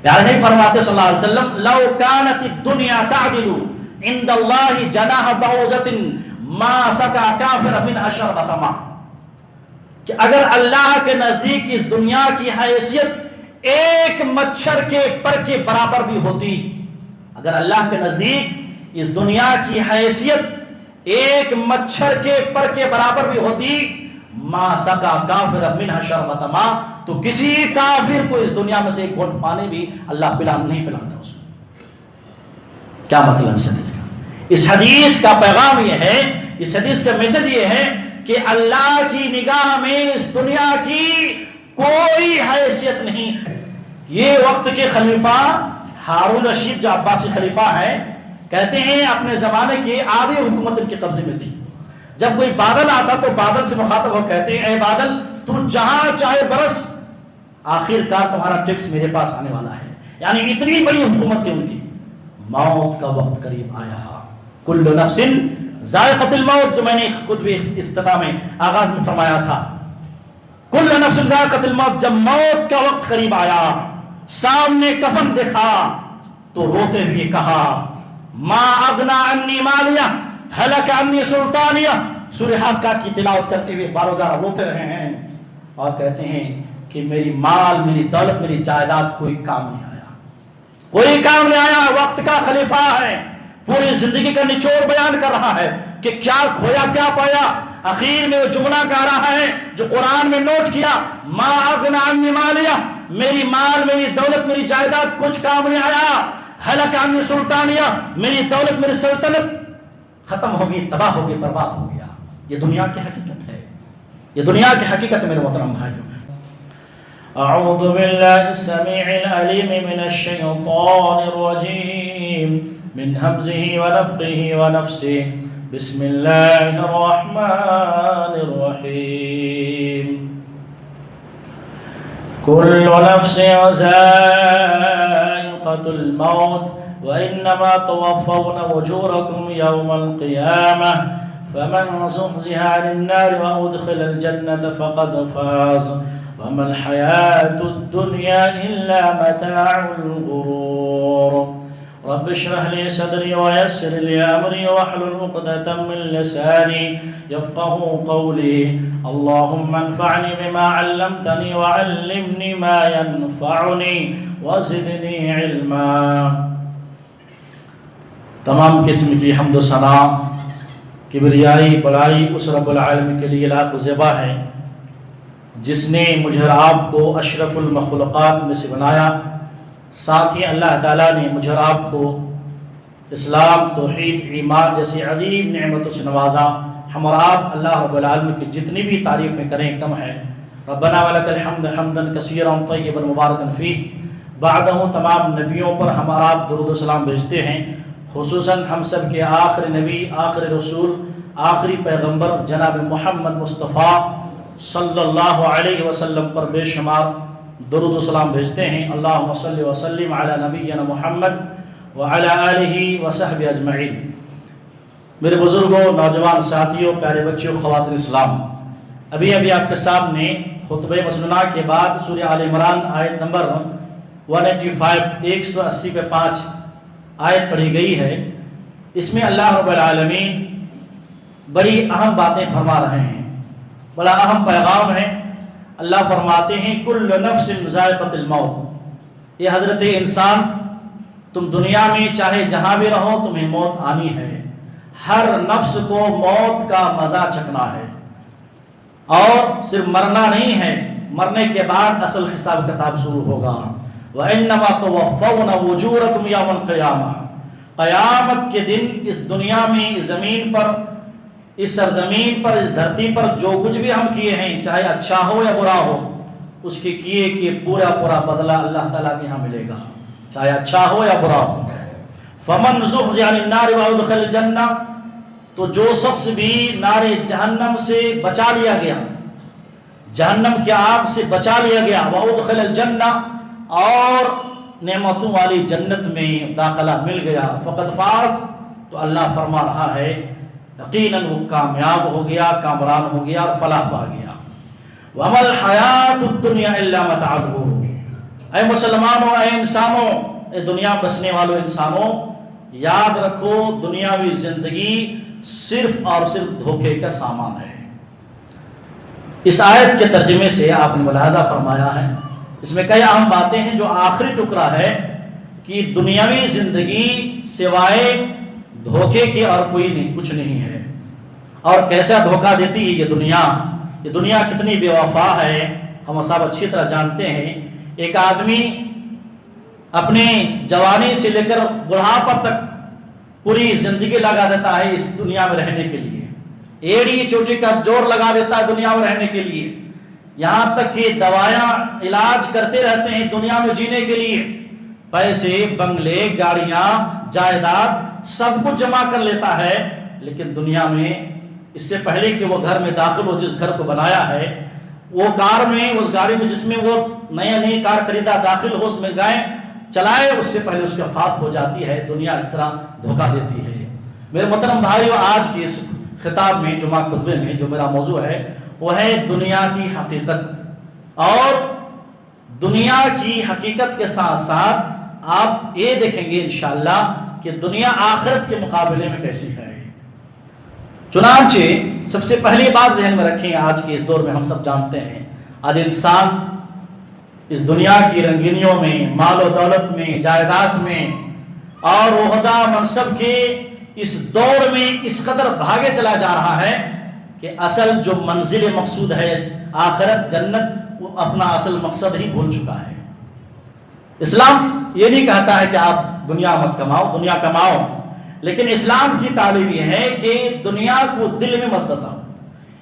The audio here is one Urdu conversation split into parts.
پیارے نبی فرماتے صلی اللہ علیہ وسلم لو کانت الدنیا تعدل عند اللہ جناح بعوضۃ ما سقى کافر منها شربۃ ماء، کہ اگر اللہ کے نزدیک اس دنیا کی حیثیت ایک مچھر کے پر کے برابر بھی ہوتی، اگر اللہ کے نزدیک اس دنیا کی حیثیت ایک مچھر کے پر کے برابر بھی ہوتی، ما سقى کافر منها شربۃ ماء، تو کسی کافر کو اس دنیا میں سے ایک گھونٹ پانی بھی اللہ نہیں پلاتا اس کو۔ کیا مطلب اس حدیث کا؟ اس حدیث کا پیغام یہ ہے، اس حدیث کا میسج یہ ہے کہ اللہ کی نگاہ میں اس دنیا کی کوئی حیثیت نہیں ہے۔ یہ وقت کے خلیفہ ہارون رشید جو عباسی خلیفہ ہیں، کہتے ہیں اپنے زمانے کی آدھی حکومت ان کے قبضے میں تھی۔ جب کوئی بادل آتا تو بادل سے مخاطب ہو کہتے ہیں اے بادل تو جہاں چاہے برس، آخر کار تمہارا ٹیکس میرے پاس آنے والا ہے۔ یعنی اتنی بڑی حکومت تھی ان کی۔ موت کا وقت قریب آیا، کل نفس ذائقۃ الموت، جو میں نے خود بھی افتتاح میں آغاز میں فرمایا تھا، کل نفس ذائقۃ الموت، جب موت کا وقت قریب آیا، سامنے کفن دیکھا تو روتے ہوئے کہا ما اغنی عنی مالیہ ہلک عنی سلطانیہ، سورہ حاقہ کی تلاوت کرتے ہوئے بارہ زارہ روتے رہے ہیں اور کہتے ہیں کہ میری مال، میری دولت، میری جائیداد کوئی کام نہیں آیا، کوئی کام نہیں آیا۔ وقت کا خلیفہ ہے، پوری زندگی کا نچوڑ بیان کر رہا ہے کہ کیا کھویا کیا پایا۔ اخیر میں وہ جملہ کہہ رہا ہے جو قرآن میں نوٹ کیا، ما اغنی عنی مالیہ، میری مال، میری دولت، میری جائیداد کچھ کام نہیں آیا، ہلک عنی سلطانیہ، میری دولت، میری سلطنت ختم ہوگی، تباہ ہوگی، برباد ہو گیا۔ یہ دنیا کی حقیقت ہے، یہ دنیا کی حقیقت ہے میرے محترم بھائیوں۔ اعوذ باللہ السمیع العلیم من الشیطان الرجیم من ہمزہ ونفخہ ونفثہ، بسم اللہ الرحمن الرحیم۔ کل نفس ذائقۃ الموت وإنما توفون أجوركم يوم القيامة فمن زحزح عن النار وأدخل الجنة فقد فاز وما الحياة الدنيا إلا متاع الغرور۔ رب اشرح لي صدري ويسر لي أمري واحلل عقدة من لساني يفقهوا قولي، اللهم انفعني بما علمتني وعلمني ما ينفعني وزدني علما۔ تمام قسم کی حمد و ثنا، کبریائی، بڑائی اس رب العالمین کے لیے لاحق و زیبا ہے جس نے مجھے اور آپ کو اشرف المخلوقات میں سے بنایا، ساتھ ہی اللہ تعالیٰ نے مجھے اور آپ کو اسلام، توحید، ایمان جیسی عظیم نعمتوں سے نوازا۔ ہم اور آپ اللہ رب العالمین کی جتنی بھی تعریفیں کریں کم ہے۔ ربنا ولک الحمد حمدا کثیرا طیبا مبارکا فیہ۔ بعدہ تمام نبیوں پر ہم اور آپ درود و سلام بھیجتے ہیں، خصوصاً ہم سب کے آخری نبی، آخری رسول، آخری پیغمبر جناب محمد مصطفیٰ صلی اللہ علیہ وسلم پر بے شمار درود و سلام بھیجتے ہیں۔ اللہم صلی وسلم علی نبینا محمد وعلی آلہ وصحبہ اجمعین۔ میرے بزرگوں، نوجوان ساتھیوں، پیارے بچیوں، خواتین اسلام، ابھی آپ کے سامنے خطبہ مسنونہ کے بعد سورہ آل عمران آیت نمبر 185 180 پہ 5 آیت پڑھی گئی ہے۔ اس میں اللہ رب العالمین بڑی اہم باتیں فرما رہے ہیں، بڑا اہم پیغام ہے۔ اللہ فرماتے ہیں کل نفس ذائقۃ الموت، یہ حضرت انسان تم دنیا میں چاہے جہاں بھی رہو تمہیں موت آنی ہے، ہر نفس کو موت کا مزہ چکھنا ہے، اور صرف مرنا نہیں ہے، مرنے کے بعد اصل حساب کتاب شروع ہوگا۔ وَإِنَّمَا تُوَفَّوْنَ أُجُورَكُمْ يَوْمَ الْقِيَامَةِ، قیامت کے دن اس دنیا میں، اس زمین پر، اس سرزمین پر، اس دھرتی پر جو کچھ بھی ہم کیے ہیں، چاہے اچھا ہو یا برا ہو، اس کے کیے کہ پورا بدلہ اللہ تعالیٰ کے ہاں ملے گا، چاہے اچھا ہو یا برا ہو۔ فَمَنْ زُحْزِحَ عَنِ النَّارِ وَأُدْخِلَ الْجَنَّةَ، تو جو شخص بھی نار جہنم سے بچا لیا گیا، جہنم کی آگ سے بچا لیا گیا، وَأُدْخِلَ الْجَنَّةَ، اور نعمتوں والی جنت میں داخلہ مل گیا، فقد فاز، تو اللہ فرما رہا ہے یقیناً وہ کامیاب ہو گیا، کامران ہو گیا اور فلاح پا گیا۔ وَمَا الْحَيَاةُ الدُّنْيَا إِلَّا مَتَاعُ الْغُرُورِ، اے مسلمانوں، اے انسانوں، اے دنیا بسنے والوں انسانوں، یاد رکھو دنیاوی زندگی صرف اور صرف دھوکے کا سامان ہے۔ اس آیت کے ترجمے سے آپ نے ملاحظہ فرمایا ہے، اس میں کئی اہم باتیں ہیں۔ جو آخری ٹکڑا ہے کہ دنیاوی زندگی سوائے دھوکے کے اور کوئی نہیں، کچھ نہیں ہے، اور کیسا دھوکہ دیتی ہے یہ دنیا کتنی بے وفا ہے، ہم سب اچھی طرح جانتے ہیں۔ ایک آدمی اپنے جوانی سے لے کر بڑھاپا تک پوری زندگی لگا دیتا ہے اس دنیا میں رہنے کے لیے، ایڑی چوٹی کا زور لگا دیتا ہے دنیا میں رہنے کے لیے، یہاں تک کہ دوائیاں علاج کرتے رہتے ہیں دنیا میں جینے کے لیے، پیسے، بنگلے، گاڑیاں، جائیداد سب کچھ جمع کر لیتا ہے، لیکن دنیا میں اس سے پہلے کہ وہ گھر میں داخل ہو، جس گھر کو بنایا ہے، وہ کار میں، اس گاڑی میں جس میں وہ نئی کار خریدا، داخل ہو، اس میں گئے چلائے، اس سے پہلے اس کی وفات ہو جاتی ہے۔ دنیا اس طرح دھوکہ دیتی ہے۔ میرے محترم بھائیو، آج کی اس خطاب میں، جمعہ خطبے میں جو میرا موضوع ہے وہ ہے دنیا کی حقیقت، اور دنیا کی حقیقت کے ساتھ ساتھ آپ یہ دیکھیں گے انشاءاللہ کہ دنیا آخرت کے مقابلے میں کیسی ہے۔ چنانچہ سب سے پہلی بات ذہن میں رکھیں، آج کے اس دور میں ہم سب جانتے ہیں آج انسان اس دنیا کی رنگینیوں میں، مال و دولت میں، جائیداد میں اور عہدہ منصب کے اس دوڑ میں اس قدر بھاگے چلا جا رہا ہے کہ اصل جو منزل مقصود ہے آخرت، جنت، وہ اپنا اصل مقصد ہی بھول چکا ہے۔ اسلام یہ نہیں کہتا ہے کہ آپ دنیا مت کماؤ، دنیا کماؤ، لیکن اسلام کی تعلیم یہ ہے کہ دنیا کو دل میں مت بساؤ۔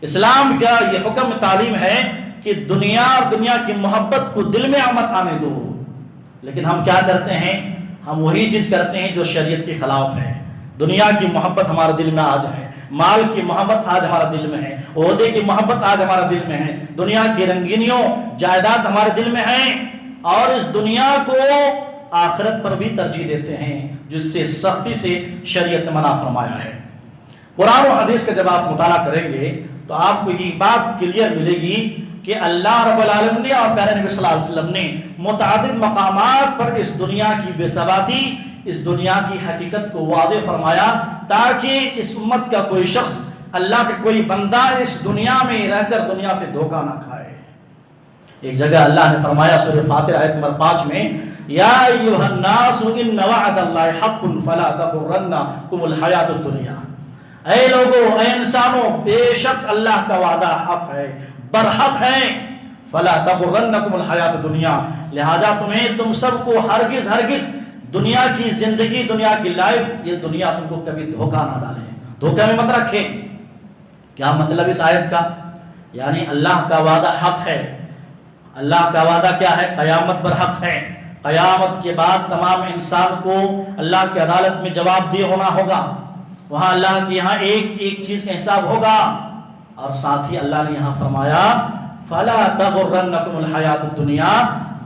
اسلام کا یہ حکم تعلیم ہے کہ دنیا اور دنیا کی محبت کو دل میں مت آنے دو، لیکن ہم کیا کرتے ہیں؟ ہم وہی چیز کرتے ہیں جو شریعت کے خلاف ہے۔ دنیا کی محبت ہمارے دل میں آج ہے، مال کی محبت آج ہمارا دل میں ہے، عہدے کی محبت آج ہمارا دل میں ہے، دنیا کی رنگینیوں، جائیداد ہمارے دل میں ہیں، اور اس دنیا کو آخرت پر بھی ترجیح دیتے ہیں، جس سے سختی سے شریعت منع فرمایا ہے۔ قرآن و حدیث کا جب آپ مطالعہ کریں گے تو آپ کو یہ بات کلیئر ملے گی کہ اللہ رب العالمین نے اور پیارے نبی صلی اللہ علیہ وسلم نے متعدد مقامات پر اس دنیا کی بے ثباتی، اس دنیا کی حقیقت کو واضح فرمایا، تاکہ اس امت کا کوئی شخص، اللہ کا کوئی بندہ اس دنیا میں رہ کر دنیا سے دھوکہ نہ کھائے۔ ایک جگہ اللہ نے فرمایا سورہ فاتر آیت نمبر 5 میں، یا ایھا الناس ان وعد اللہ حق فلا تغرنکم الحیات الدنیا، اے لوگو، اے انسانوں، بے شک اللہ کا وعدہ حق ہے، برحق ہے، فلا تغرنکم الحیات الدنیا، لہذا تم سب کو ہرگز دنیا کی زندگی، دنیا کی لائف، یہ دنیا تم کو کبھی دھوکہ نہ ڈالے، دھوکہ میں مت رکھے۔ کیا مطلب اس آیت کا؟ یعنی اللہ کا وعدہ حق ہے۔ اللہ کا وعدہ کیا ہے؟ قیامت پر حق ہے۔ قیامت کے بعد تمام انسان کو اللہ کی عدالت میں جواب دہ ہونا ہوگا، وہاں اللہ کے یہاں ایک چیز کا حساب ہوگا، اور ساتھ ہی اللہ نے یہاں فرمایا فلا تغرنکم الحیات الدنیا،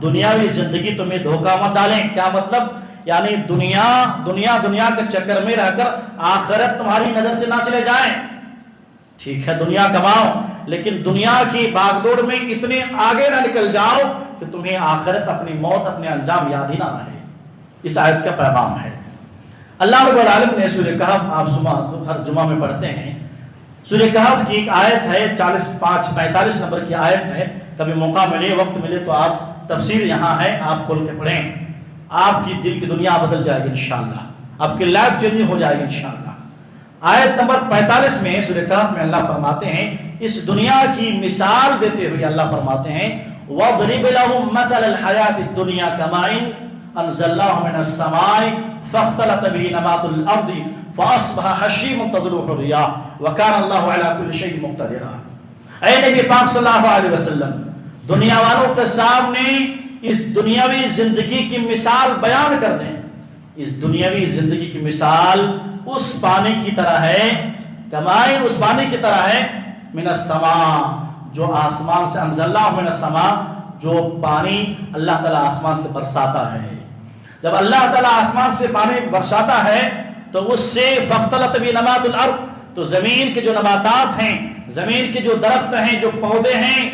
دنیاوی زندگی تمہیں دھوکہ مت ڈالیں۔ کیا مطلب؟ یعنی دنیا کے چکر میں رہ کر آخرت تمہاری نظر سے نہ چلے جائیں۔ ٹھیک ہے دنیا کماؤ، لیکن دنیا کی باغ دوڑ میں اتنے آگے نہ نکل جاؤ کہ تمہیں آخرت، اپنی موت، اپنے انجام یاد ہی نہ رہے۔ اس آیت کا پیغام ہے۔ اللہ رب العالمین نے سورہ کہف، آپ ہر جمعہ میں پڑھتے ہیں، سورہ کہف کی ایک آیت ہے، 45 نمبر کی آیت ہے، کبھی موقع ملے، وقت ملے تو آپ تفسیر یہاں ہے، آپ کھول کے پڑھیں، آپ کی دل کی دنیا بدل جائے گی انشاءاللہ، آپ کی لائف چینج ہو جائے گی انشاءاللہ۔ آیت نمبر 45 میں سورہ کہف میں اللہ فرماتے ہیں، اس دنیا کی مثال دیتے ہوئے اللہ فرماتے ہیں، وَاضْرِبْ لَهُمْ مَثَلَ الْحَيَاةِ الدُّنْيَا كَمَاءٍ أَنزَلْنَاهُ مِنَ السَّمَاءِ فَاخْتَلَطَ بِهِ نَبَاتُ الْأَرْضِ فَأَصْبَحَ حَشِيمًا تَذْرُوهُ الرِّيَاحُ وَكَانَ اللَّهُ عَلَى كُلِّ شَيْءٍ مُقْتَدِرًا۔ اے نبی پاک صلی اللہ علیہ وسلم، دنیا والوں کے سامنے اس دنیاوی زندگی کی مثال بیان کر دیں۔ اس دنیاوی زندگی کی مثال اس پانی کی طرح ہے، کمائن اس پانی کی طرح ہے، من السماء، جو آسمان سے، انزلناہ من السماء، جو پانی اللہ تعالیٰ آسمان سے برساتا ہے۔ جب اللہ تعالیٰ آسمان سے پانی برساتا ہے تو اس سے فاختلط بہ نبات الارض، تو زمین کے جو نباتات ہیں، زمین کے جو درخت ہیں، جو پودے ہیں،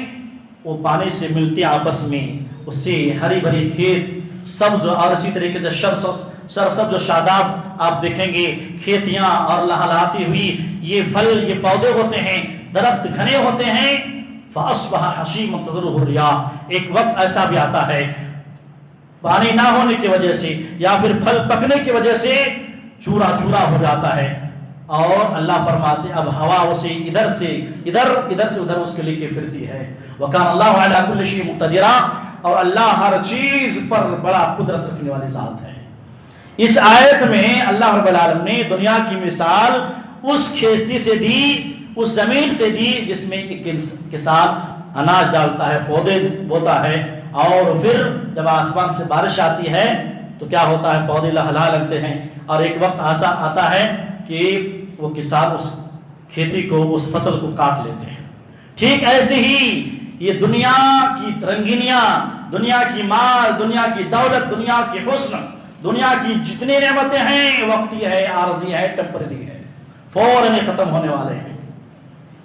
وہ پانی سے ملتے ہیں آپس میں، اس سے ہری بھری کھیت سبز، اور اسی طریقے سے سرسبز و شاداب آپ دیکھیں گے کھیتیاں اور لہلہاتی ہوئی یہ پھل یہ پودے ہوتے ہیں، درخت گھنے ہوتے ہیں۔ فَأَصْبَحَ حَشِيمًا تَذْرُهُ الرِّيَاحُ، ایک وقت ایسا بھی آتا ہے پانی نہ ہونے کی وجہ سے یا پھر پھل پکنے کی وجہ سے چورا چورا ہو جاتا ہے، اور اللہ فرماتے اب ہوا اسے ادھر سے ادھر اس کے لے کے پھرتی ہے۔ وَكَانَ اللَّهُ عَلَىٰ كُلِّ شَيْءٍ مُقْتَدِرًا، اور اللہ ہر چیز پر بڑا قدرت رکھنے والی ذات ہے۔ اس آیت میں اللہ رب العالمین نے دنیا کی مثال اس کھیتی سے دی، اس زمین سے دی جس میں ایک کسان اناج ڈالتا ہے، پودے بوتا ہے، اور پھر جب آسمان سے بارش آتی ہے تو کیا ہوتا ہے، پودے لہلا لگتے ہیں، اور ایک وقت ایسا آتا ہے کہ وہ کسان اس کھیتی کو، اس فصل کو کاٹ لیتے ہیں۔ ٹھیک ایسے ہی یہ دنیا کی رنگینیاں، دنیا کی مال، دنیا کی دولت، دنیا کی حسن، دنیا کی جتنی نعمتیں ہیں وقتی ہے، عارضی ہے، ٹیمپرری ہے، فوراً ختم ہونے والے ہیں۔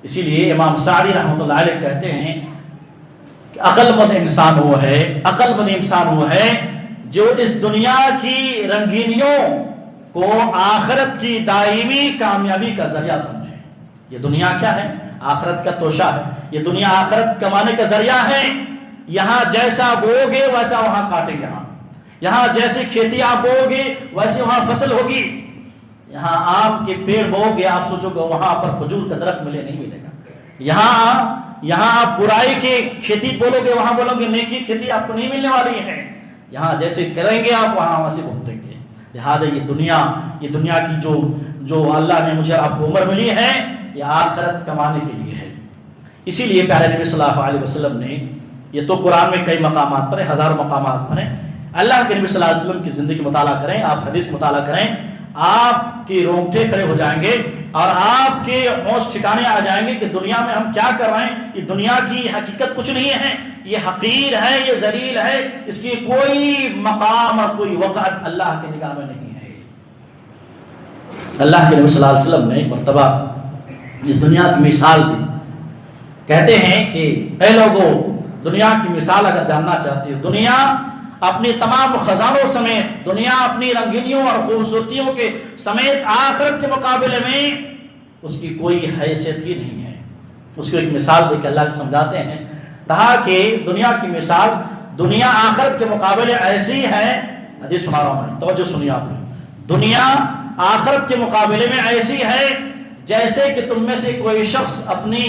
اسی لیے امام سعدی رحمۃ اللہ علیہ کہتے ہیں کہ عقل مند انسان وہ ہے جو اس دنیا کی رنگینیوں کو آخرت کی دائمی کامیابی کا ذریعہ سمجھے۔ یہ دنیا کیا ہے؟ آخرت کا توشہ ہے، یہ دنیا آخرت کمانے کا ذریعہ ہے۔ یہاں جیسا بو گے ویسا وہاں کاٹیں گے، یہاں جیسی کھیتی آپ بو گے ویسے وہاں فصل ہوگی۔ یہاں آم کے پیڑ بو گے، آپ سوچو گے وہاں پر کھجور کا درخت ملے، نہیں ملے گا۔ یہاں آپ برائی کی کھیتی بولو گے، وہاں بولو گے نیکی کھیتی آپ کو نہیں ملنے والی ہے۔ یہاں جیسے کریں گے آپ وہاں ویسے بھگتیں گے۔ لہٰذا یہ دنیا کی جو اللہ نے مجھے آپ کو عمر ملی ہے، یہ آخرت کمانے کے لیے ہے۔ اسی لیے پیارے نبی صلی اللہ علیہ وسلم نے، یہ تو قرآن میں کئی مقامات پر ہیں، ہزاروں مقامات پر ہیں، اللہ کے نبی صلی اللہ علیہ وسلم کی زندگی مطالعہ کریں، آپ حدیث مطالعہ کریں، آپ کی رونگٹے کھڑے ہو جائیں گے اور آپ کے ہوش ٹھکانے آ جائیں گے کہ دنیا میں ہم کیا کر رہے ہیں۔ یہ دنیا کی حقیقت کچھ نہیں ہے، یہ حقیر ہے، یہ ذلیل ہے، اس کی کوئی مقام اور کوئی وقعت اللہ کے نگاہ میں نہیں ہے۔ اللہ کے نبی صلی اللہ علیہ وسلم نے ایک مرتبہ اس دنیا کی مثال دی، کہتے ہیں کہ اے لوگوں، دنیا کی مثال اگر جاننا چاہتے ہو، دنیا اپنی تمام خزانوں سمیت، دنیا اپنی رنگینیوں اور خوبصورتیوں کے سمیت آخرت کے مقابلے میں اس کی کوئی حیثیت ہی نہیں ہے۔ اس کو ایک مثال دے کے اللہ کے سمجھاتے ہیں، کہا کہ دنیا کی مثال دنیا آخرت کے مقابلے ایسی ہے، حدیث سنا رہا ہوں میں، توجہ سنیے آپ نے، دنیا آخرت کے مقابلے میں ایسی ہے جیسے کہ تم میں سے کوئی شخص اپنی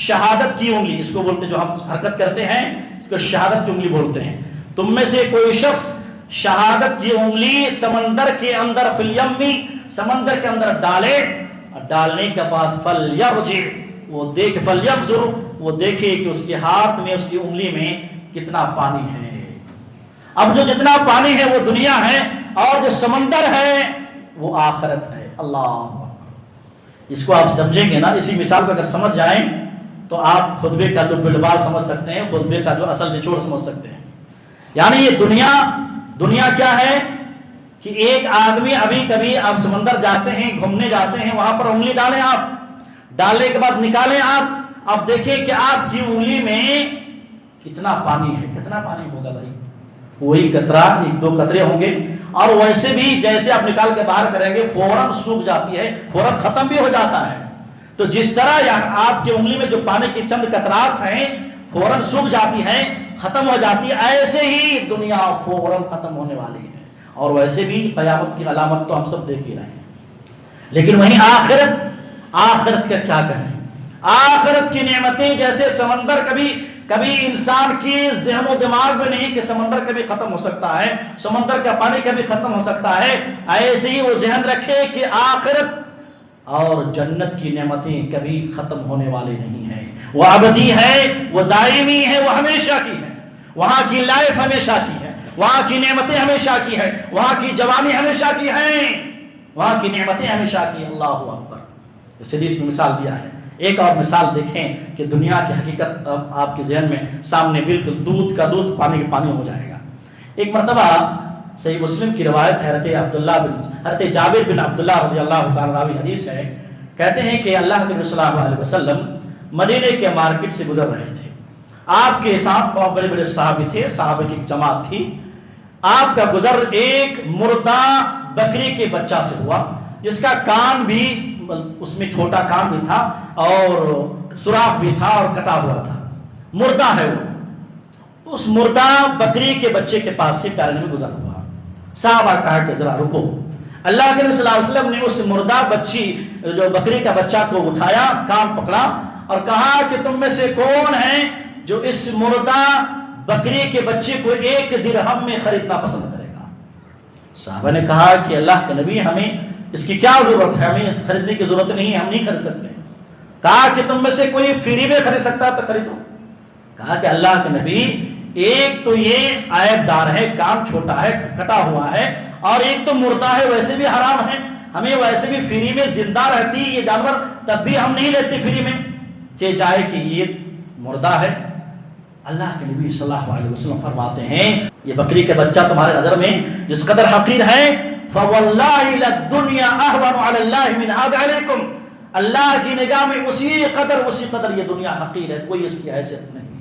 شہادت کی انگلی، اس کو بولتے جو ہم حرکت کرتے ہیں اس کو شہادت کی انگلی بولتے ہیں، تم میں سے کوئی شخص شہادت کی انگلی سمندر کے اندر فلیمی، سمندر کے اندر ڈالے، اور ڈالنے کے بعد فلیرجع، وہ دیکھے کہ اس کے ہاتھ میں، اس کی انگلی میں کتنا پانی ہے۔ اب جو جتنا پانی ہے وہ دنیا ہے، اور جو سمندر ہے وہ آخرت ہے۔ اللہ، اس کو آپ سمجھیں گے نا، اسی مثال کو اگر سمجھ جائیں تو آپ خطبے کا لب لبال سمجھ سکتے ہیں، خطبے کا جو اصل نچوڑ سمجھ سکتے ہیں۔ یعنی یہ دنیا کیا ہے کہ ایک آدمی ابھی کبھی آپ سمندر جاتے ہیں، گھومنے جاتے ہیں، وہاں پر انگلی ڈالیں، آپ ڈالنے کے بعد نکالیں، آپ دیکھیں کہ آپ کی انگلی میں کتنا پانی ہے، کتنا پانی ہوگا بھائی، وہی قطرہ، ایک دو قطرے ہوں گے، اور ویسے بھی جیسے آپ نکال کے باہر کریں گے فوراً سوکھ جاتی ہے، فوراً ختم بھی ہو جاتا ہے۔ تو جس طرح آپ کی انگلی میں جو پانی کی چند قطرات ہیں فوراً سوکھ جاتی ہے، ختم ہو جاتی ہے، ایسے ہی دنیا فوراً ختم ہونے والی ہے، اور ویسے بھی قیامت کی علامت تو ہم سب دیکھ ہی رہے ہیں۔ لیکن وہیں آخرت کا کیا کہیں، آخرت کی نعمتیں جیسے سمندر کبھی انسان کی ذہن و دماغ میں نہیں کہ سمندر کبھی ختم ہو سکتا ہے، سمندر کا پانی کبھی ختم ہو سکتا ہے، ایسے ہی وہ ذہن رکھے کہ آخرت اور جنت کی نعمتیں کبھی ختم ہونے والی نہیں ہے، وہ ابدی ہے، وہ دائمی ہے، وہ ہمیشہ کی ہے، وہاں کی لائف ہمیشہ کی ہے، وہاں کی نعمتیں ہمیشہ کی ہے، وہاں کی جوانی ہمیشہ کی ہے، وہاں کی نعمتیں ہمیشہ کی۔ اللہ اکبر، اس حدیث میں مثال دیا ہے۔ ایک اور مثال دیکھیں کہ دنیا کی حقیقت اب آپ کے ذہن میں سامنے بالکل دودھ کا دودھ، پانی کا پانی ہو جائے گا۔ ایک مرتبہ صحیح مسلم کی روایت ہے، حضرت جابر بن عبداللہ رضی اللہ تعالیٰ راوی حدیث ہے، کہتے ہیں کہ اللہ کے نبی صلی اللہ علیہ وسلم مدینے کے مارکیٹ سے گزر رہے تھے، آپ کے ساتھ بہت بڑے بڑے صحابی تھے، صحابہ کی ایک جماعت تھی، آپ کا گزر ایک مردہ بکری کے بچہ سے ہوا جس کا کان بھی، اس میں چھوٹا کان بھی تھا اور سوراخ بھی تھا اور کٹا ہوا تھا، مردہ ہے وہ۔ اس مردہ بکری کے بچے کے پاس سے پیارے نبی گزر ہوا، صحابہ کہا کہ ذرا رکو۔ اللہ کے نبی صلی اللہ علیہ وسلم نے اس مردہ بچی جو بکری کا بچہ کو اٹھایا، کان پکڑا اور کہا کہ تم میں سے کون ہے جو اس مردہ بکری کے بچے کو 1 درہم میں خریدنا پسند کرے گا؟ صحابہ نے کہا کہ اللہ کے نبی ہمیں اس کی کیا ضرورت ہے، ہمیں خریدنے کی ضرورت نہیں ہے، ہم نہیں خرید سکتے۔ کہا کہ تم میں سے کوئی فری میں خرید سکتا ہے تو خریدو۔ کہا کہ اللہ کے نبی ایک تو یہ عیب دار ہے، کان چھوٹا ہے، کٹا ہوا ہے، اور ایک تو مردہ ہے، ویسے بھی حرام ہے، ہمیں ویسے بھی فری میں زندہ رہتی یہ جانور تب بھی ہم نہیں لیتے فری میں، چاہے جائے کہ یہ مردہ ہے۔ اللہ کے نبی صلی اللہ علیہ وسلم فرماتے ہیں یہ بکری کے بچہ تمہارے نظر میں جس قدر حقیر ہے، فَوَاللَّهِ لَلدُّنْيَا أَهْوَنُ عَلَى اللَّهِ مِنْ هَذَا عَلَيْكُمْ، اللہ کی نگاہ میں اسی قدر یہ دنیا حقیر ہے، کوئی اس کی حیثیت نہیں ہے۔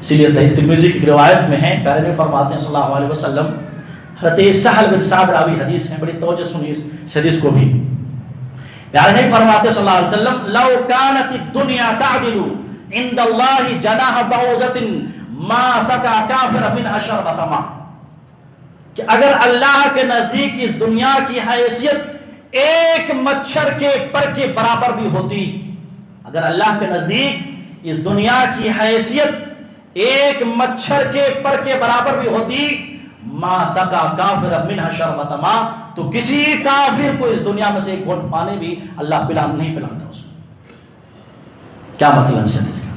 اسی لیے ترمذی کی روایت میں ہے، پیارے نبی فرماتے ہیں صلی اللہ علیہ وسلم، حضرت سہل بن سعد راوی حدیث ہے، بڑی توجہ سنیے اس حدیث کو بھی۔ پیارے نبی فرماتے ہیں صلی اللہ علیہ وسلم، لو كانت الدنيا تعدل عند الله جناح بعوضة ما سقى كافرا منها شربة ماء، کہ اگر اللہ کے نزدیک اس دنیا کی حیثیت ایک مچھر کے پر کے برابر بھی ہوتی، اگر اللہ کے نزدیک اس دنیا کی حیثیت ایک مچھر کے پر کے برابر بھی ہوتی، ما سقى كافرا منها شربة ماء، تو کسی کافر کو اس دنیا میں سے ایک گھونٹ پانی بھی اللہ نہیں پلاتا اس کو۔ کیا مطلب اس حدیث کا؟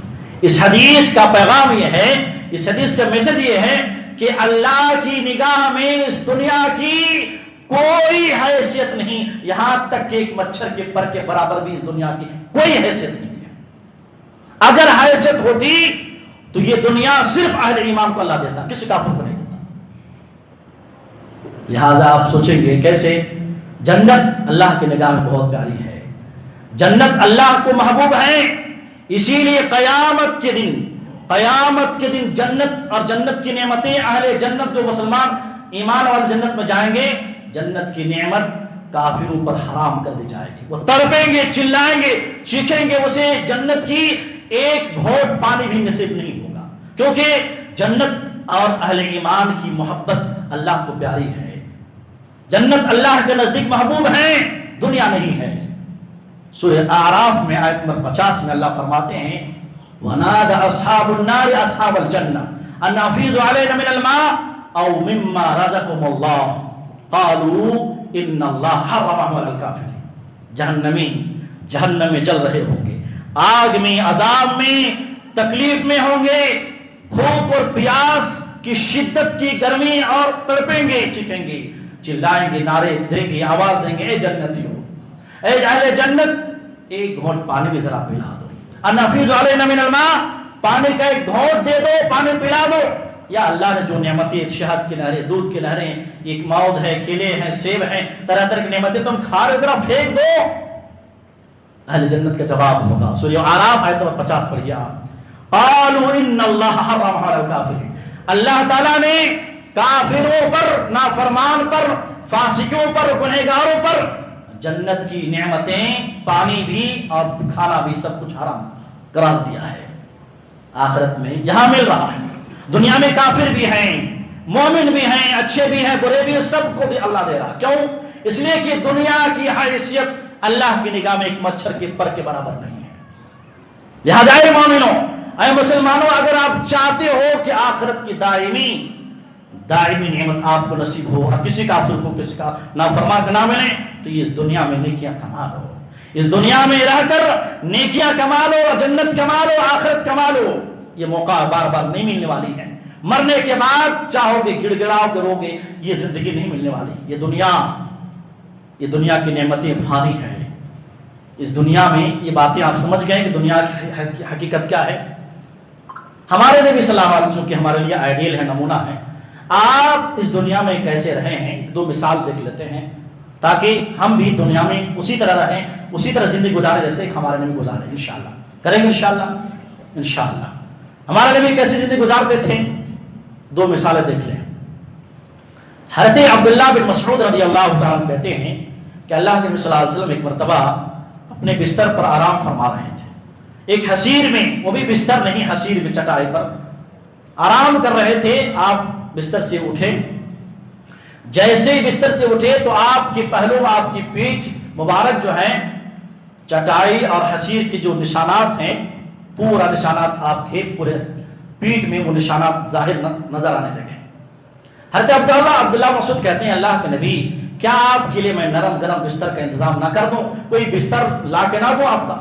اس حدیث کا پیغام یہ ہے، اس حدیث کا میسج یہ ہے کہ اللہ کی نگاہ میں اس دنیا کی کوئی حیثیت نہیں، یہاں تک کہ ایک مچھر کے پر کے برابر بھی اس دنیا کی کوئی حیثیت نہیں ہے۔ اگر حیثیت ہوتی تو یہ دنیا صرف اہل ایمان کو اللہ دیتا، کسی کافر کو نہیں دیتا۔ لہذا آپ سوچیں گے کیسے؟ جنت اللہ کی نگاہ میں بہت پیاری ہے، جنت اللہ کو محبوب ہے، اسی لیے قیامت کے دن جنت اور جنت کی نعمتیں، اہل جنت جو مسلمان ایمان والے جنت میں جائیں گے، جنت کی نعمت کافروں پر حرام کر دی جائے گی، وہ تڑپیں گے، چلائیں گے، چیخیں گے، اسے جنت کی ایک گھونٹ پانی بھی نصیب نہیں ہوگا، کیونکہ جنت اور اہل ایمان کی محبت اللہ کو پیاری ہے، جنت اللہ کے نزدیک محبوب ہے، دنیا نہیں ہے۔ سورہ اعراف میں آیت نمبر 50 میں اللہ فرماتے ہیں وَنَادَ أَصْحَابُ النَّارِ أَصْحَابَ الْجَنَّةِ أَنْ أَفِيضُ عَلَيْنَا مِنَ الْمَاءِ أَوْ مِمَّا رَزَقَكُمُ اللَّهُ قَالُوا إِنَّ اللَّهَ حَرَّمَهُ عَلَى الْكَافِرِينَ۔ جہنمی جہنم میں جل رہے ہوں گے، آگ میں، عذاب میں، تکلیف میں ہوں گے، بھوک اور پیاس کی شدت کی گرمی اور تڑپیں گے، چیخیں گے، چلائیں گے، نعرے دیں گے، آواز دیں گے، اے جنتیوں، اے اہل جنت، ایک گھونٹ پانی بھی ذرا پلا دو، انفیض علینا من الماء، پانی کا ایک گھونٹ دے دو، پانی پلا دو۔ یا اللہ نے جو نعمتیں، شہد کی نہریں، دودھ کی نہریں، ایک موز ہے، کیلے ہیں، سیب ہیں، طرح طرح کی نعمتیں تم کھا رہے، ذرا پھینک دو۔ اہل جنت کا جواب ہوگا، سورہ اعراف آیت نمبر 50 پڑھیے آپ، قالوا ان اللہ حرم علی الکافرین، اللہ تعالیٰ نے کافروں پر، نافرمان پر، فاسقوں پر، گنہگاروں پر جنت کی نعمتیں، پانی بھی اور کھانا بھی سب کچھ حرام قرار دیا ہے۔ آخرت میں یہاں مل رہا ہے، دنیا میں کافر بھی ہیں، مومن بھی ہیں، اچھے بھی ہیں، برے بھی ہیں، سب کو اللہ دے رہا۔ کیوں؟ اس لیے کہ دنیا کی حیثیت اللہ کی نگاہ میں ایک مچھر کے پر کے برابر نہیں ہے۔ لہذا اے مومنوں، اے مسلمانوں، اگر آپ چاہتے ہو کہ آخرت کی دائمی نعمت آپ کو نصیب ہو اور کسی کافر کو، کسی کا نافرمان نہ ملے، تو یہ اس دنیا میں نیکیاں کما لو، اس دنیا میں رہ کر نیکیاں کما لو، جنت کما لو، آخرت کما لو۔ یہ موقع بار بار نہیں ملنے والی ہے، مرنے کے بعد چاہو گے، گڑ گڑاؤ گے، رو گے، یہ زندگی نہیں ملنے والی۔ یہ دنیا کی نعمتیں فانی ہیں۔ اس دنیا میں یہ باتیں آپ سمجھ گئے کہ دنیا کی حقیقت کیا ہے۔ ہمارے نبی صلی اللہ علیہ وسلم کے ہمارے لیے آئیڈیل ہے، نمونہ ہے۔ آپ اس دنیا میں کیسے رہے ہیں، ایک دو مثال دیکھ لیتے ہیں تاکہ ہم بھی دنیا میں اسی طرح رہیں، اسی طرح زندگی گزارے جیسے ہمارے نبی گزارے۔ انشاءاللہ کریں گے، انشاءاللہ۔ ہمارے نبی کیسی زندگی گزارتے تھے؟ دو مثالیں دیکھ لیں۔ حضرت عبداللہ بن مسعود رضی اللہ تعالیٰ عنہ کہتے ہیں کہ اللہ کے نبی صلی اللہ علیہ وسلم ایک مرتبہ اپنے بستر پر آرام فرما رہے تھے، ایک حصیر میں، وہ بھی بستر نہیں، حصیر میں، چٹائی پر آرام کر رہے تھے۔ آپ بستر سے اٹھے، جیسے ہی بستر سے اٹھے تو آپ کے پہلو، آپ کی پیٹھ مبارک جو ہے، چٹائی اور حصیر کے جو نشانات ہیں، پورا نشانات آپ کے پورے پیٹھ میں وہ نشانات ظاہر نظر آنے لگے۔ حضرت عبداللہ مسعود کہتے ہیں اللہ کے نبی کیا آپ کے لیے میں نرم گرم بستر کا انتظام نہ کر دوں، کوئی بستر لا کے نہ دوں آپ کا؟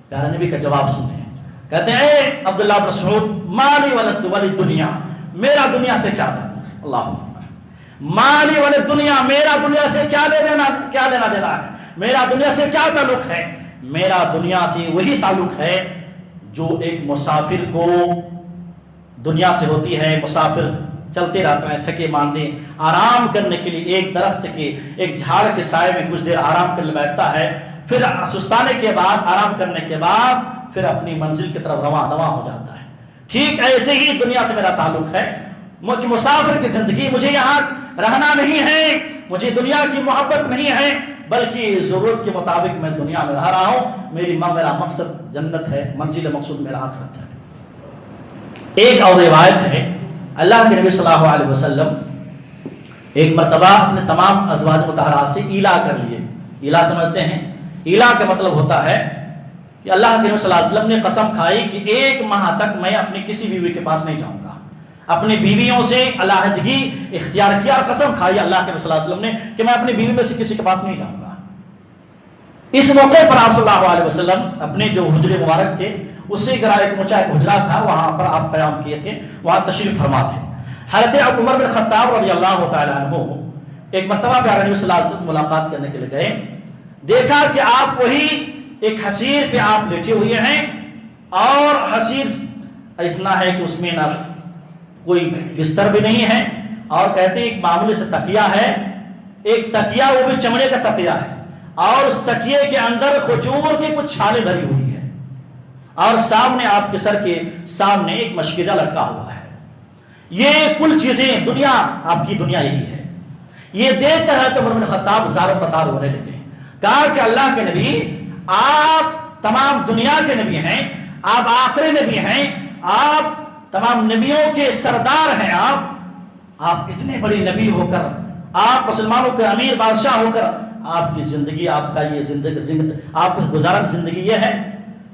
پیارے نبی کا جواب سنتے ہیں، کہتے ہیں اے عبداللہ مسعود مالی ولد ولی دنیا، میرا دنیا سے کیا تعلق ہے؟ اللہ مالی ولد دنیا، میرا دنیا سے کیا لینا دینا ہے؟ میرا دنیا سے کیا تعلق ہے؟ میرا دنیا سے وہی تعلق ہے جو ایک مسافر کو دنیا سے ہوتی ہے۔ مسافر چلتے رہتا ہے، تھکے ماندے، آرام کرنے کے لیے ایک درخت کے، ایک جھاڑ کے سائے میں کچھ دیر آرام کرنے بیٹھتا ہے، پھر سستانے کے بعد، آرام کرنے کے بعد پھر اپنی منزل کی طرف رواں ہو جاتا ہے۔ ٹھیک ایسے ہی دنیا سے میرا تعلق ہے کہ مسافر کی زندگی، مجھے یہاں رہنا نہیں ہے، مجھے دنیا کی محبت نہیں ہے، بلکہ ضرورت کے مطابق میں دنیا میں رہ رہا ہوں۔ میرا مقصد جنت ہے، منزل مقصود میرا آخرت ہے۔ ایک اور روایت ہے، اللہ کے نبی صلی اللہ علیہ وسلم ایک مرتبہ اپنے تمام ازواج مطہرات سے ایلا کر لیے۔ ایلا سمجھتے ہیں؟ ایلا کا مطلب ہوتا ہے کہ اللہ کے نبی صلی اللہ علیہ وسلم نے قسم کھائی کہ 1 ماہ تک میں اپنی کسی بیوی کے پاس نہیں جاؤں گا، اپنی بیویوں سے علیحدگی اختیار کیا، اور قسم کھائی اللہ کے نبی صلی اللہ علیہ وسلم نے کہ میں اپنی بیوی میں سے کسی کے پاس نہیں جاؤں گا۔ اس موقع پر آپ صلی اللہ علیہ وسلم اپنے جو حجرے مبارک تھے، اس سے ذرا ایک اونچا ایک حجرہ تھا، وہاں پر آپ قیام کیے تھے، وہاں تشریف فرما تھے۔ حضرت عمر بن خطاب رضی اللہ تعالیٰ عنہ ایک مرتبہ پیارے نبی صلی اللہ علیہ وسلم ملاقات کرنے کے لیے گئے، دیکھا کہ آپ وہی ایک حصیر پہ آپ لیٹے ہوئے ہیں، اور حصیر ایسا ہے کہ اس میں نہ کوئی بستر بھی نہیں ہے، اور کہتے ہیں ایک معمولی سے تکیہ ہے، ایک تکیہ وہ بھی چمڑے کا تکیہ ہے، اور اس تکیے کے اندر کھجور کی کچھ چھالیں بھری ہوئی ہیں، اور سامنے آپ کے سر کے سامنے ایک مشکیزہ لٹکا ہوا ہے۔ یہ کل چیزیں دنیا، آپ کی دنیا یہی ہے۔ یہ دیکھ کر حضرت عمر بن خطاب زار و قطار ہونے لگے، کہا کہ اللہ کے نبی آپ تمام دنیا کے نبی ہیں، آپ آخری نبی ہیں، آپ تمام نبیوں کے سردار ہیں، آپ اتنے بڑی نبی ہو کر، آپ مسلمانوں کے امیر بادشاہ ہو کر، آپ کی زندگی، آپ کا یہ زندگی، آپ کی گزارت زندگی یہ ہے؟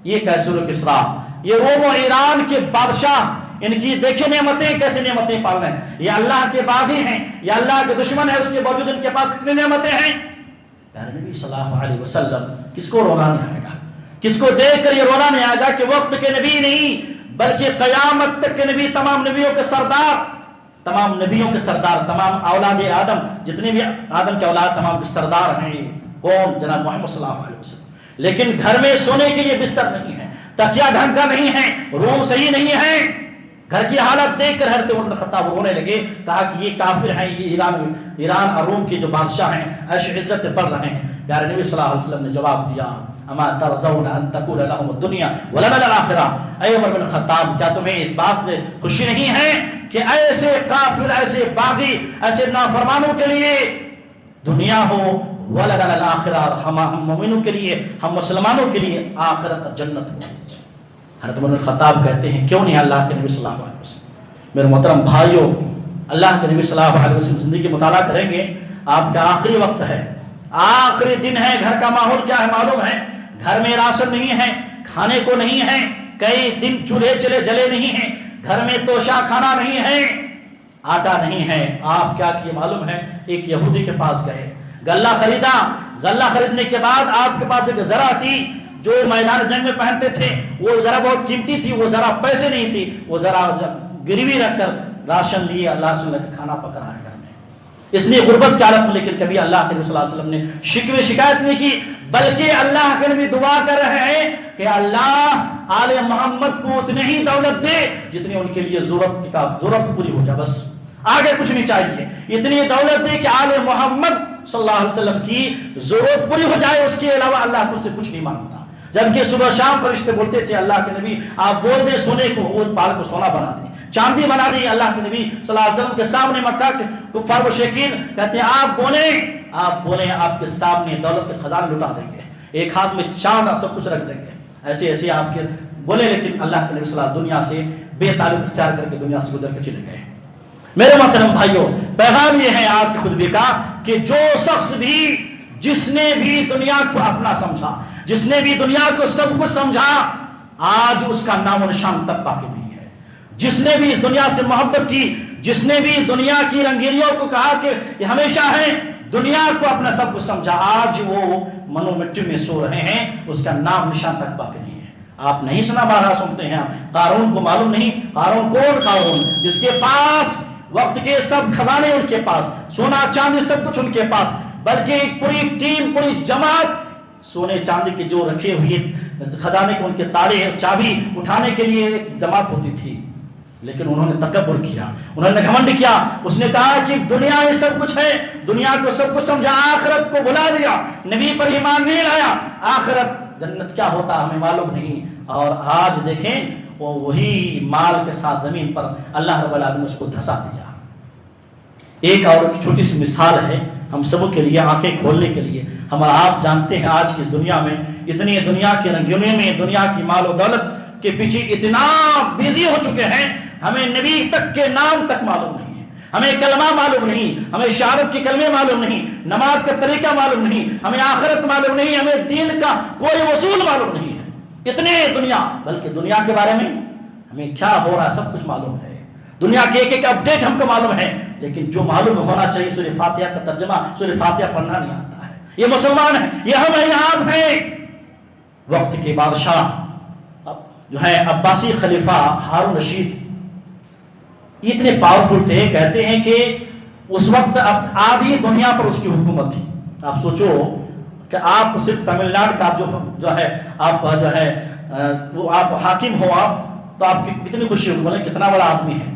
یہ کیسر و کسریٰ، یہ روم و ایران کے بادشاہ، ان کی دیکھیں نعمتیں کیسے نعمتیں پال رہے ہیں، یہ اللہ کے باغی ہیں، یہ اللہ کے دشمن ہے، اس کے باوجود ان کے پاس اتنی نعمتیں ہیں۔ پیارے نبی صلی اللہ علیہ وسلم کس کو رونا نہیں آئے گا؟ کس کو دیکھ کر یہ رونا نہیں آئے گا کہ وقت کے نبی نہیں بلکہ قیامت تک کے نبی، تمام نبیوں کے سردار، تمام نبیوں کے سردار، تمام اولاد آدم، جتنے بھی آدم کے اولاد تمام کے سردار ہیں، کون؟ جناب محمد صلی اللہ علیہ وسلم۔ لیکن گھر میں سونے کے لیے بستر نہیں ہے، تکیہ ڈھنگ کا نہیں ہے، روم صحیح نہیں ہے۔ گھر کی حالت دیکھ کر حضرت عمر بن خطاب رونے لگے، کہا کہ یہ کافر ہیں، یہ ایران اور روم کے جو بادشاہ ہیں عیش و عزت پڑھ رہے ہیں۔ پیارے نبی صلی اللہ علیہ وسلم نے جواب دیا، اما ترضون ان تکون لهم الدنیا ولنا الاخرہ، اے عمر بن خطاب کیا تمہیں اس بات سے خوشی نہیں ہے کہ ایسے کافر، ایسے باغی، ایسے نافرمانوں کے لیے دنیا ہو، ولنا الاخرہ، ہم مومنوں کے لیے، ہم مسلمانوں کے لیے آخرت جنت ہو۔ حضرت عمر بن خطاب کہتے ہیں کیوں نہیں اللہ کے نبی صلی اللہ علیہ وسلم؟ میرے محترم بھائیوں، اللہ کے نبی صلی اللہ علیہ وسلم زندگی کا مطالعہ کریں گے، آپ کا آخری وقت ہے، آخری دن ہے، گھر کا ماحول کیا ہے معلوم ہے، گھر میں راشن نہیں ہے، کھانے کو نہیں ہے، کئی دن چولہے جلے نہیں ہیں، گھر میں توشہ کھانا نہیں ہے، آٹا نہیں ہے۔ آپ کیا کیے معلوم ہے؟ ایک یہودی کے پاس گئے، غلہ خریدا، غلہ خریدنے کے بعد آپ کے پاس ایک ذرہ تھی جو میدان جنگ میں پہنتے تھے، وہ ذرا بہت قیمتی تھی، وہ ذرا پیسے نہیں تھی، وہ ذرا گروی رکھ کر راشن لیے، اللہ سے کھانا پکا رہا ہے گھر میں۔ اس لیے غربت کی حالت میں لیکن کبھی اللہ کے نبی صلی اللہ علیہ وسلم نے شکوے شکایت نہیں کی، بلکہ اللہ کے نبی دعا کر رہے ہیں کہ اللہ آل محمد کو اتنی ہی دولت دے جتنی ان کے لیے ضرورت پوری ہو جائے، بس آگے کچھ نہیں چاہیے، اتنی دولت دے کہ آل محمد صلی اللہ علیہ وسلم کی ضرورت پوری ہو جائے، اس کے علاوہ اللہ کو سے کچھ نہیں مانگتا۔ جبکہ صبح شام فرشتے بولتے تھے اللہ کے نبی آپ بول دیں سونے کو، اونٹ پہاڑ کو سونا بنا دیں، چاندی بنا دیں۔ اللہ کے نبی صلی اللہ علیہ وسلم کے سامنے مکہ کے کفار و مشرکین کہتے ہیں آپ بولیں آپ کے سامنے دولت کے خزانے لٹا دیں گے، ایک ہاتھ میں چاند سب کچھ رکھ دیں گے، ایسے ایسے آپ کے بولے، لیکن اللہ کے نبی صلی اللہ علیہ وسلم دنیا سے بے تعلق اختیار کر کے دنیا سے گزر کے چلے گئے۔ میرے محترم بھائیوں، پیغام یہ ہے آج کے خطبے کا کہ جو شخص بھی جس نے بھی دنیا کو اپنا سمجھا، جس نے بھی دنیا کو سب کچھ سمجھا، آج اس کا نام و نشان تک باقی نہیں ہے۔ جس نے بھی اس دنیا سے محبت کی، جس نے بھی دنیا کی رنگینیوں کو کہا کہ یہ ہمیشہ ہے، دنیا کو اپنا سب کچھ سمجھا، آج وہ منو مٹی میں سو رہے ہیں، اس کا نام نشان تک باقی نہیں ہے۔ آپ نہیں سنا، بارہا سنتے ہیں آپ، قارون کو معلوم نہیں، قارون کون؟ قارون جس کے پاس وقت کے سب خزانے، ان کے پاس سونا چاندی سب کچھ ان کے پاس، بلکہ ایک پوری ٹیم، پوری جماعت سونے چاندی کے جو رکھے ہوئے خزانے کے ان کے تالے چابی اٹھانے کے لیے ایک جماعت ہوتی تھی، لیکن انہوں نے تکبر کیا، انہوں نے گھمنڈ کیا، اس نے کہا کہ دنیا یہ سب کچھ ہے، دنیا کو سب کچھ سمجھا، آخرت کو بھلا دیا، نبی پر ایمان نہیں لایا، آخرت جنت کیا ہوتا ہمیں معلوم نہیں۔ اور آج دیکھیں وہ وہی مال کے ساتھ زمین پر اللہ رب العالمین نے اس کو دھسا دیا۔ ایک اور چھوٹی سی مثال ہے ہم سب کے لیے، آنکھیں کھولنے کے لیے۔ ہم اور آپ جانتے ہیں آج کی اس دنیا میں اتنی دنیا کے رنگینیوں میں، دنیا کی مال و دولت کے پیچھے اتنا بزی ہو چکے ہیں، ہمیں نبی تک کے نام تک معلوم نہیں ہے، ہمیں کلمہ معلوم نہیں، ہمیں شہادت کے کلمے معلوم نہیں، نماز کا طریقہ معلوم نہیں، ہمیں آخرت معلوم نہیں، ہمیں دین کا کوئی اصول معلوم نہیں ہے۔ اتنے دنیا، بلکہ دنیا کے بارے میں ہمیں کیا ہو رہا ہے سب کچھ معلوم ہے، دنیا کے ایک ایک اپڈیٹ ہم کو معلوم ہے، لیکن جو معلوم ہونا چاہیے سورہ فاتحہ کا ترجمہ، سورہ فاتحہ پڑھنا نہیں آتا ہے۔ یہ مسلمان ہے، یہ ہم ہیں، آپ ہیں۔ وقت کے بادشاہ جو ہے عباسی خلیفہ ہارون رشید اتنے پاورفل تھے، کہتے ہیں کہ اس وقت اب آدھی دنیا پر اس کی حکومت تھی۔ آپ سوچو کہ آپ صرف تمل ناڈو کا جو ہے آپ جو ہے وہ آپ حاکم ہو، آپ تو آپ کی کتنی خوشی ہوگی، بولے کتنا بڑا آدمی ہے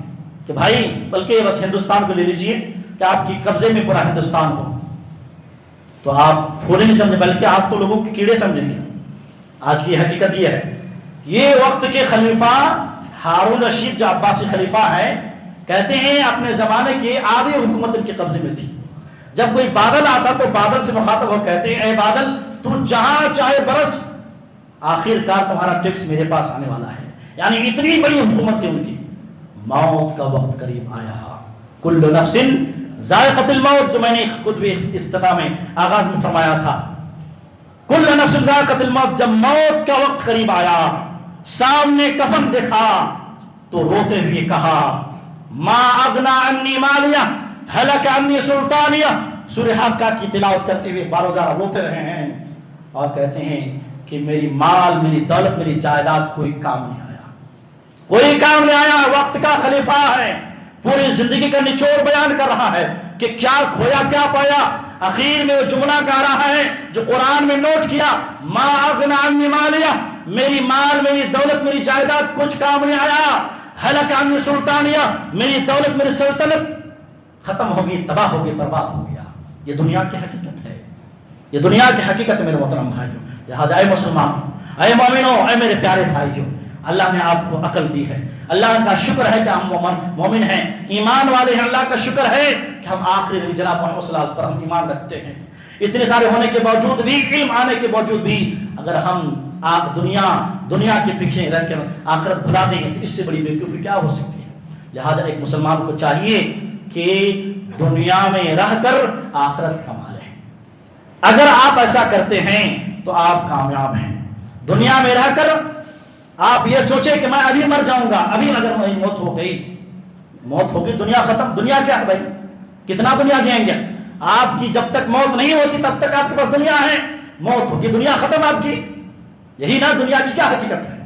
کہ بھائی، بلکہ بس ہندوستان کو لے لیجئے کہ آپ کی قبضے میں پورا ہندوستان ہو، تو آپ پھولے نہیں سمجھے، بلکہ آپ تو لوگوں کے کیڑے سمجھیں گے۔ آج کی حقیقت یہ ہے، یہ وقت کے خلیفہ ہارون رشید جو عباسی خلیفہ ہے، کہتے ہیں اپنے زمانے کی آدھی حکومت ان کے قبضے میں تھی۔ جب کوئی بادل آتا تو بادل سے مخاطب ہو کہتے ہیں اے بادل تو جہاں چاہے برس، آخر کار تمہارا ٹیکس میرے پاس آنے والا ہے۔ یعنی اتنی بڑی حکومت تھی ان کی۔ موت کا وقت قریب آیا، کل نفس ذائقۃ الموت، جو میں نے خود بھی افتتاح میں آغاز میں فرمایا تھا، کل نفس ذائقۃ الموت، جب موت کا وقت قریب آیا، سامنے کفن دیکھا تو روتے ہوئے کہا ما اغنا عنی مالیہ ہلک عنی سلطانیہ، سورہ حاقہ کی تلاوت کرتے ہوئے بارہ زارہ روتے رہے ہیں اور کہتے ہیں کہ میری مال، میری دولت، میری جائیداد کوئی کام نہیں آیا، کوئی کام نہیں آیا۔ وقت کا خلیفہ ہے، پوری زندگی کا نچوڑ بیان کر رہا ہے کہ کیا کھویا کیا پایا۔ اخیر میں وہ جملہ کہہ رہا ہے جو قرآن میں نوٹ کیا، ما اغنا عنی مالیہ، میری مال، میری دولت، میری جائیداد کچھ کام نہیں آیا، ہلک عنی سلطانیہ، میری دولت، میری سلطنت ختم ہوگی، تباہ ہوگی، برباد ہو گیا۔ یہ دنیا کی حقیقت ہے، یہ دنیا کی حقیقت ہے میرے محترم بھائیوں۔ لہٰذا اے مسلمانوں، اے مومنوں، اے میرے پیارے بھائیوں، اللہ نے آپ کو عقل دی ہے، اللہ کا شکر ہے کہ ہم مومن ہیں، ایمان والے ہیں، اللہ کا شکر ہے کہ ہم آخری نبی جناب محمد صلی اللہ علیہ وسلم پر ہم ایمان رکھتے ہیں۔ اتنے سارے ہونے کے باوجود بھی، علم آنے کے باوجود بھی، اگر ہم دنیا کی فکریں رکھ کر آخرت بھلا دیں گے تو اس سے بڑی بیوقوفی کیا ہو سکتی ہے۔ لہذا ایک مسلمان کو چاہیے کہ دنیا میں رہ کر آخرت کما لیں۔ اگر آپ ایسا کرتے ہیں تو آپ کامیاب ہیں۔ دنیا میں رہ کر آپ یہ سوچیں کہ میں ابھی مر جاؤں گا، ابھی اگر میری موت ہو گئی، دنیا ختم۔ دنیا کیا ہے بھائی؟ کتنا دنیا جئیں گے؟ آپ کی جب تک موت نہیں ہوتی تب تک آپ کے پاس دنیا ہے، موت ہوگی دنیا ختم آپ کی۔ یہی نا دنیا کی کیا حقیقت ہے؟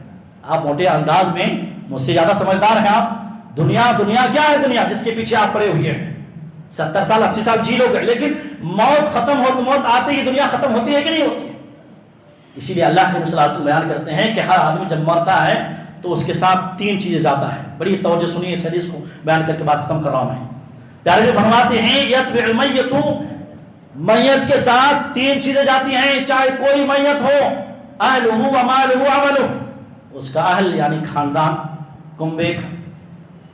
آپ موٹے انداز میں مجھ سے زیادہ سمجھدار ہیں آپ۔ دنیا کیا ہے؟ دنیا جس کے پیچھے آپ پڑے ہوئے ہیں، 70 سال 80 سال جی لو گے، لیکن موت ختم ہو تو موت آتے ہی دنیا ختم ہوتی ہے کہ نہیں ہوتی ہے؟ اسی لیے اللہ کے نبی صلی اللہ علیہ وسلم بیان کرتے ہیں کہ ہر آدمی جب مرتا ہے تو اس کے ساتھ 3 چیزیں جاتا ہے۔ بڑی توجہ سنیے، اس حدیث کو بیان کر کے بات ختم کر رہا ہوں میں۔ پیارے نبی فرماتے ہیں یتبع المیت، میت کے ساتھ 3 چیزیں جاتی ہیں، چاہے کوئی میت ہو، اہلہ و مالہ عملہ، اس کا اہل یعنی خاندان، کنبے،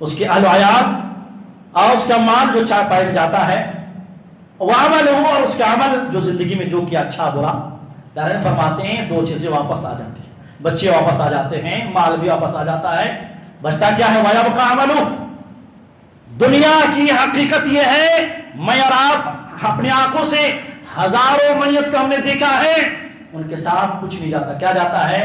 اس کے اہل و عیال اور اس کا مال جو چاہ پائے جاتا ہے، وعملہ اور اس کا عمل جو زندگی میں جو کیا اچھا برا. دارین فرماتے ہیں دو چیزیں واپس آ جاتی ہیں، بچے واپس آ جاتے ہیں، مال بھی واپس آ جاتا ہے، بچتا کیا ہے؟ وَيَبْقَى عَمَلُهُ. دنیا کی حقیقت یہ ہے، میں اور آپ اپنی آنکھوں سے ہزاروں میت کو ہم نے دیکھا ہے، ان کے ساتھ کچھ نہیں جاتا. کیا جاتا ہے؟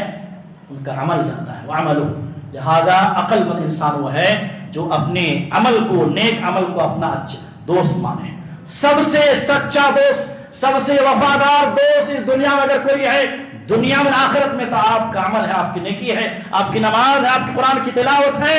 ان کا عمل جاتا ہے. وَعَمَلُهُ. لہذا عقل مند انسان وہ ہے جو اپنے عمل کو، نیک عمل کو اپنا دوست مانے. سب سے سچا دوست، سب سے وفادار دوست اس دنیا میں اگر کوئی ہے، دنیا میں آخرت میں، تو آپ کا عمل ہے، آپ کی نیکی ہے، آپ کی نماز ہے، آپ کی قرآن کی تلاوت ہے.